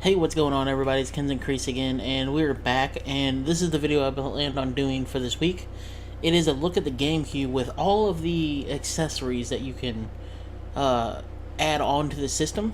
Hey, what's going on, everybody? It's Kenzen Crese again, and we're back, and this is the video I planned on doing for this week. It is a look at the GameCube with all of the accessories that you can add on to the system.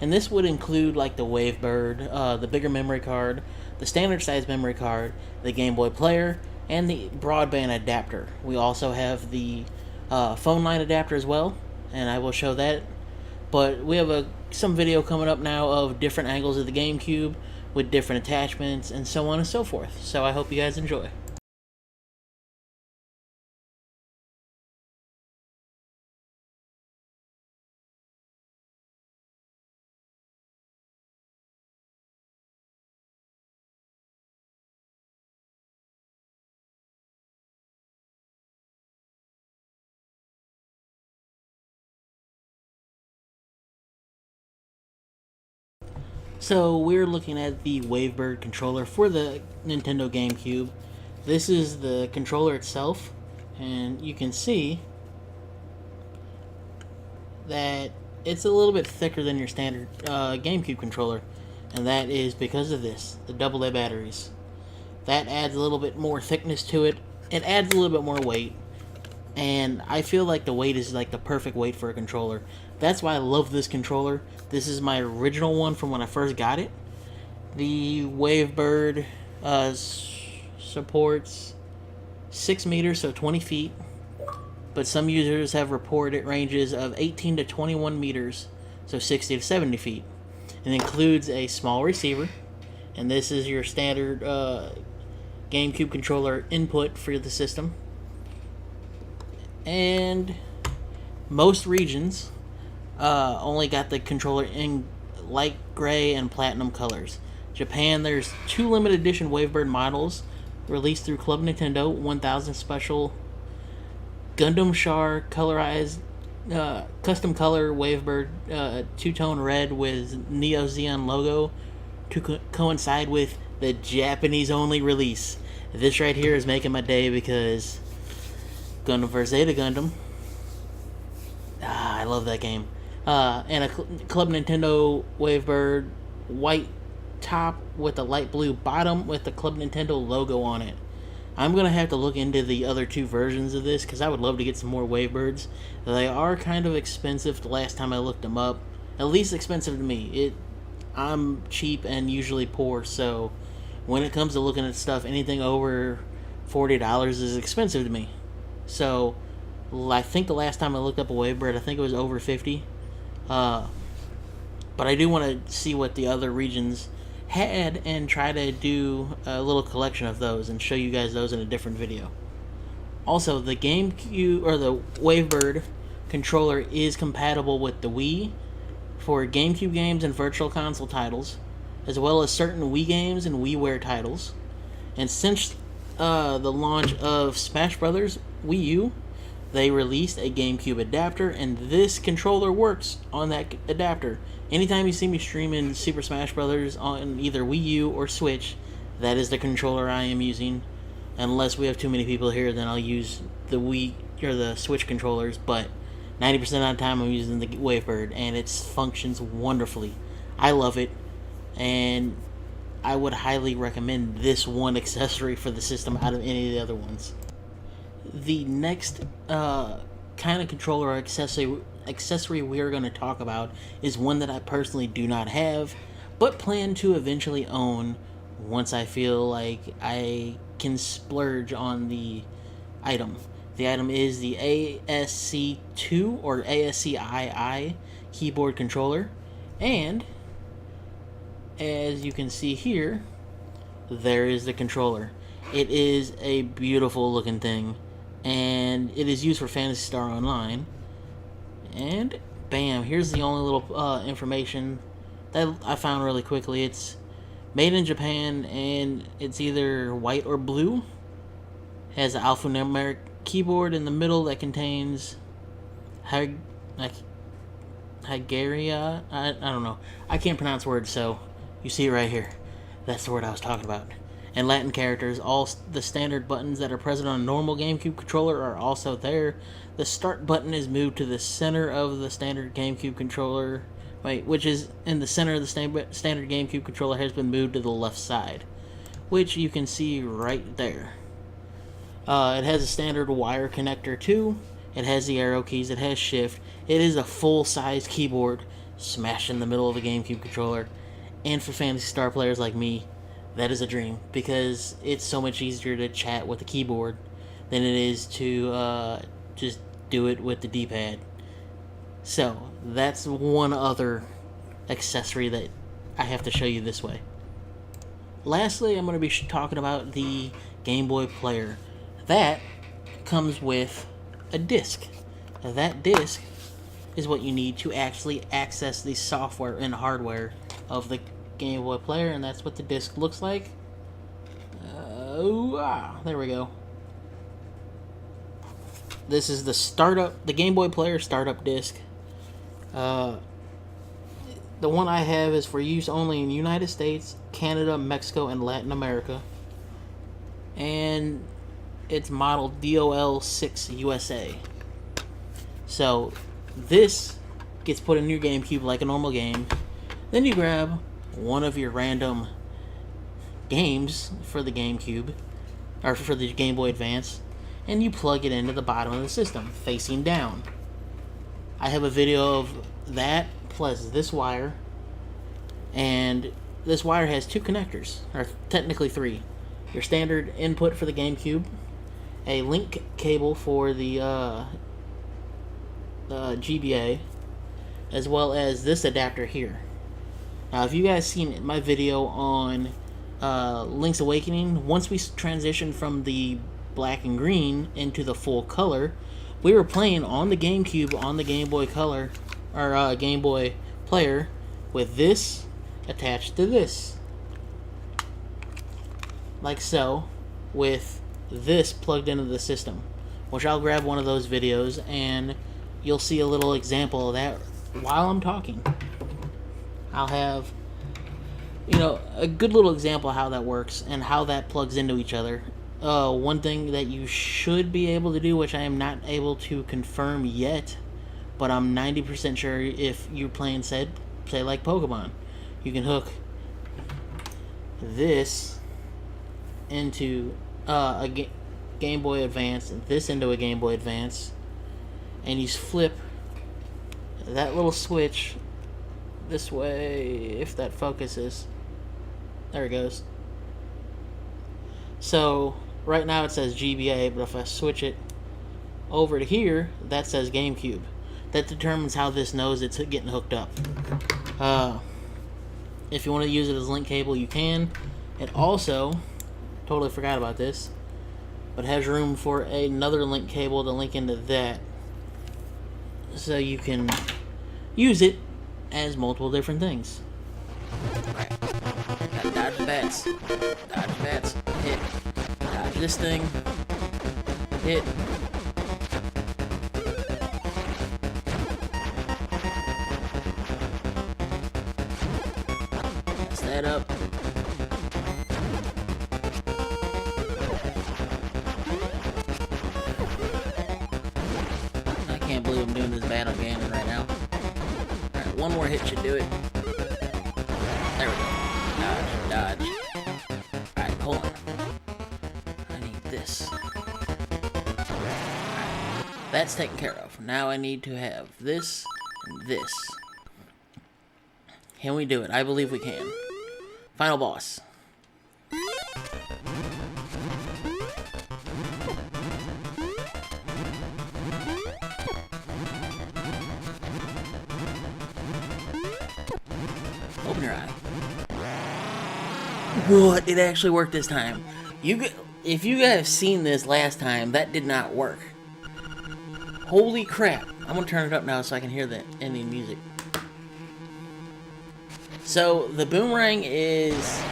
And this would include like the Wavebird, the bigger memory card, the standard size memory card, the Game Boy player, and the broadband adapter. We also have the phone line adapter as well, and I will show that. But we have some video coming up now of different angles of the GameCube with different attachments and so on and so forth. So I hope you guys enjoy. So we're looking at the Wavebird controller for the Nintendo GameCube. This is the controller itself, and you can see that it's a little bit thicker than your standard GameCube controller, and that is because of this, the AA batteries. That adds a little bit more thickness to it. It adds a little bit more weight, and I feel like the weight is like the perfect weight for a controller. That's why I love this controller. This is my original one from when I first got it. The Wavebird supports 6 meters, so 20 feet. But some users have reported ranges of 18 to 21 meters, so 60 to 70 feet. It includes a small receiver, and this is your standard GameCube controller input for the system. And most regions only got the controller in light gray and platinum colors. Japan, there's 2 limited edition Wavebird models released through Club Nintendo 1000 special Gundam Char colorized custom color Wavebird 2-tone red with Neo Zeon logo to coincide with the Japanese only release. This right here is making my day because Gundam vs. Zeta Gundam. I love that game. And a Club Nintendo Wavebird white top with a light blue bottom with the Club Nintendo logo on it. I'm going to have to look into the other 2 versions of this because I would love to get some more Wavebirds. They are kind of expensive the last time I looked them up. At least expensive to me. I'm cheap and usually poor, so when it comes to looking at stuff, anything over $40 is expensive to me. So I think the last time I looked up a Wavebird, I think it was over 50. But I do want to see what the other regions had and try to do a little collection of those and show you guys those in a different video. Also, the GameCube or the Wavebird controller is compatible with the Wii for GameCube games and Virtual Console titles, as well as certain Wii games and WiiWare titles. And since the launch of Smash Bros. Wii U, they released a GameCube adapter, and this controller works on that adapter. Anytime you see me streaming Super Smash Bros. On either Wii U or Switch, that is the controller I am using. Unless we have too many people here, then I'll use the Wii or the Switch controllers, but 90% of the time I'm using the Wavebird, and it functions wonderfully. I love it, and I would highly recommend this one accessory for the system out of any of the other ones. The next kind of controller or accessory we are going to talk about is one that I personally do not have, but plan to eventually own once I feel like I can splurge on the item. The item is the ASC2 or ASCII keyboard controller, and as you can see here, there is the controller. It is a beautiful looking thing, and it is used for Phantasy Star Online. And bam, here's the only little information that I found really quickly. It's made in Japan, and it's either white or blue. Has an alphanumeric keyboard in the middle that contains Hagaria. I don't know. I can't pronounce words, so you see it right here. That's the word I was talking about. And Latin characters. All the standard buttons that are present on a normal GameCube controller are also there. The start button is moved to the center of the standard GameCube controller right, which is in the center of the standard GameCube controller, has been moved to the left side, which you can see right there. It has a standard wire connector too. It has the arrow keys. It has shift. It is a full-size keyboard smashed in the middle of the GameCube controller. And for Phantasy Star players like me, that is a dream, because it's so much easier to chat with the keyboard than it is to just do it with the D-pad. So, that's one other accessory that I have to show you this way. Lastly, I'm going to be talking about the Game Boy Player. That comes with a disc. Now, that disc is what you need to actually access the software and hardware of the Game Boy Player, and that's what the disc looks like. There we go. This is the Game Boy Player startup disc. The one I have is for use only in the United States, Canada, Mexico, and Latin America. And it's modeled DOL6 USA. So, this gets put in your GameCube like a normal game. Then you grab one of your random games for the GameCube, or for the Game Boy Advance, and you plug it into the bottom of the system, facing down. I have a video of that, plus this wire, and this wire has two connectors, or technically three. Your standard input for the GameCube, a link cable for the GBA, as well as this adapter here. Now, if you guys seen my video on Link's Awakening, once we transitioned from the black and green into the full color, we were playing on the GameCube, on the Game Boy Color, or Game Boy Player, with this attached to this. Like so, with this plugged into the system. Which I'll grab one of those videos and you'll see a little example of that while I'm talking. I'll have, a good little example of how that works and how that plugs into each other. One thing that you should be able to do, which I am not able to confirm yet, but I'm 90% sure if you're playing, say like Pokemon, you can hook this into a Game Boy Advance, this into a Game Boy Advance, and you flip that little switch this way, if that focuses. There it goes. So right now it says GBA, but if I switch it over to here, that says GameCube. That determines how this knows it's getting hooked up. If you want to use it as link cable, you can. It also, totally forgot about this, but has room for another link cable to link into that, so you can use it as multiple different things. Right. Gotta dodge the bats. Dodge the bats. Hit. Dodge this thing. Hit. Mess that up. I can't believe I'm doing this battle game right now. Alright, one more hit should do it. There we go. Dodge. Alright, hold on. I need this. Alright, that's taken care of. Now I need to have this and this. Can we do it? I believe we can. Final boss. Open your eye. What? It actually worked this time. If you guys have seen this last time, that did not work. Holy crap. I'm going to turn it up now so I can hear the ending music. So, the boomerang is...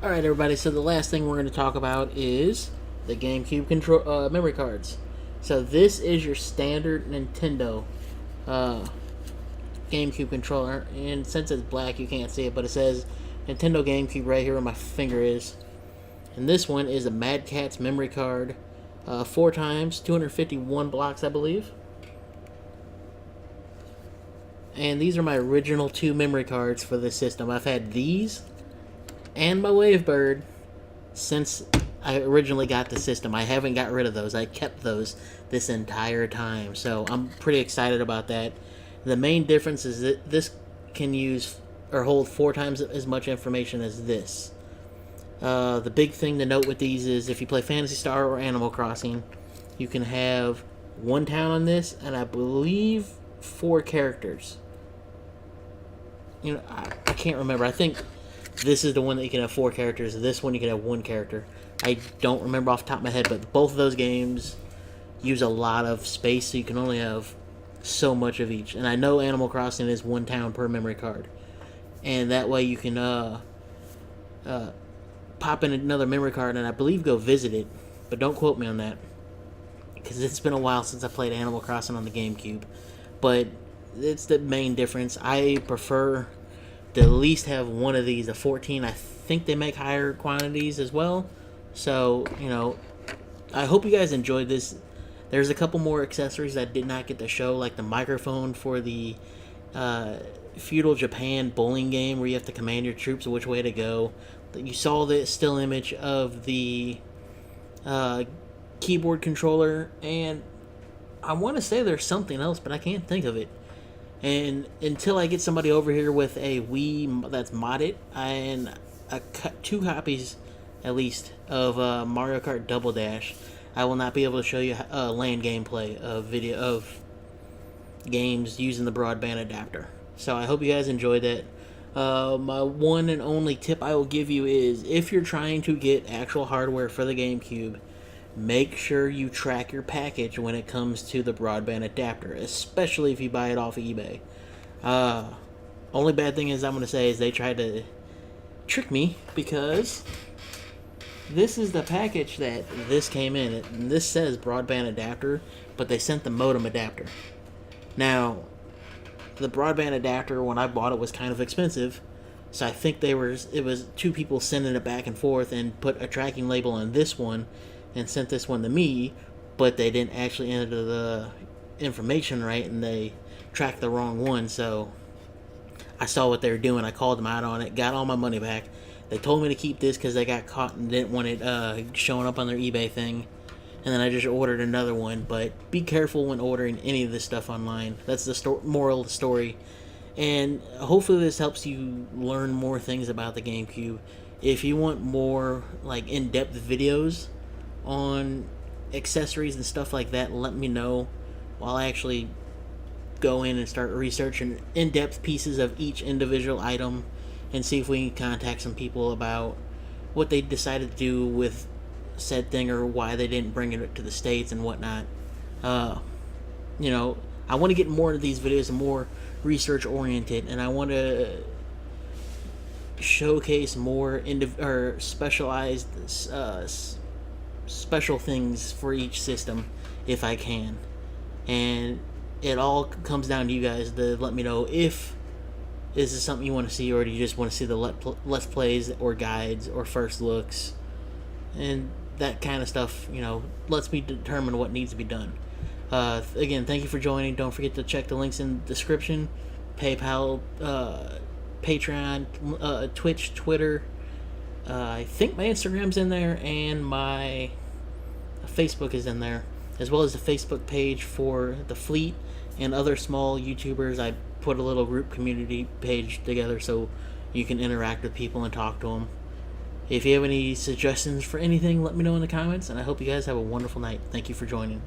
Alright everybody, so the last thing we're going to talk about is the GameCube memory cards. So this is your standard Nintendo GameCube controller, and since it's black you can't see it, but it says Nintendo GameCube right here where my finger is. And this one is a Mad Catz memory card, 4 times, 251 blocks I believe. And these are my original 2 memory cards for this system. I've had these and my Wavebird since I originally got the system. I haven't got rid of those. I kept those this entire time. So I'm pretty excited about that. The main difference is that this can use or hold 4 times as much information as this. The big thing to note with these is if you play Phantasy Star or Animal Crossing, you can have 1 town on this, and I believe 4 characters. I can't remember. I think this is the one that you can have 4 characters. This one you can have 1 character. I don't remember off the top of my head, but both of those games use a lot of space, so you can only have so much of each. And I know Animal Crossing is 1 town per memory card, and that way you can pop in another memory card and I believe go visit it, but don't quote me on that because it's been a while since I played Animal Crossing on the GameCube. But it's the main difference. I prefer to at least have one of these. A 14, I think they make higher quantities as well. So, I hope you guys enjoyed this. There's a couple more accessories that I did not get to show, like the microphone for the feudal Japan bowling game where you have to command your troops which way to go. You saw the still image of the keyboard controller, and I want to say there's something else, but I can't think of it. And until I get somebody over here with a Wii that's modded, and I cut 2 copies at least of Mario Kart Double Dash, I will not be able to show you LAN gameplay of video of games using the broadband adapter. So I hope you guys enjoyed that. My one and only tip I will give you is if you're trying to get actual hardware for the GameCube, make sure you track your package when it comes to the broadband adapter, especially if you buy it off of eBay. Only bad thing is I'm going to say is they tried to trick me because this is the package that this came in. And this says broadband adapter, but they sent the modem adapter. Now, the broadband adapter when I bought it was kind of expensive, so I think it was 2 people sending it back and forth and put a tracking label on this one and sent this one to me, but they didn't actually enter the information right and they tracked the wrong one. So I saw what they were doing. I called them out on it, got all my money back. They told me to keep this because they got caught and didn't want it showing up on their eBay thing. And then I just ordered another one. But be careful when ordering any of this stuff online. That's the moral of the story. And hopefully this helps you learn more things about the GameCube. If you want more like in-depth videos on accessories and stuff like that, let me know. I'll actually go in and start researching in-depth pieces of each individual item and see if we can contact some people about what they decided to do with said thing or why they didn't bring it to the States and whatnot. I want to get more into these videos and more research oriented, and I want to showcase more specialized special things for each system if I can. And it all comes down to you guys to let me know if this is something you want to see, or do you just want to see the let's plays or guides or first looks and that kind of stuff. Lets me determine what needs to be done. Again, thank you for joining. Don't forget to check the links in the description. PayPal, Patreon, Twitch, Twitter. I think my Instagram's in there, and my Facebook is in there, as well as the Facebook page for the Fleet and other small YouTubers. I put a little group community page together so you can interact with people and talk to them. If you have any suggestions for anything, let me know in the comments, and I hope you guys have a wonderful night. Thank you for joining.